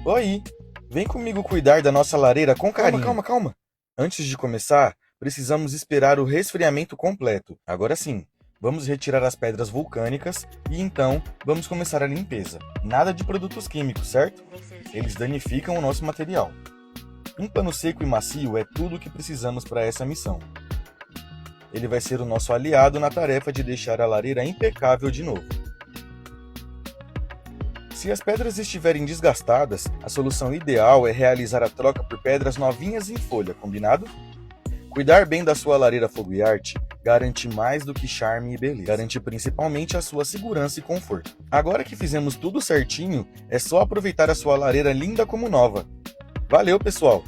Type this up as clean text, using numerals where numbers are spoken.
Oi, vem comigo cuidar da nossa lareira com carinho. Calma. Antes de começar, precisamos esperar o resfriamento completo. Agora sim, vamos retirar as pedras vulcânicas e então vamos começar a limpeza. Nada de produtos químicos, certo? Eles danificam o nosso material. Um pano seco e macio é tudo o que precisamos para essa missão. Ele vai ser o nosso aliado na tarefa de deixar a lareira impecável de novo. Se as pedras estiverem desgastadas, a solução ideal é realizar a troca por pedras novinhas em folha, combinado? Cuidar bem da sua lareira fogo e arte garante mais do que charme e beleza. Garante principalmente a sua segurança e conforto. Agora que fizemos tudo certinho, é só aproveitar a sua lareira linda como nova. Valeu, pessoal!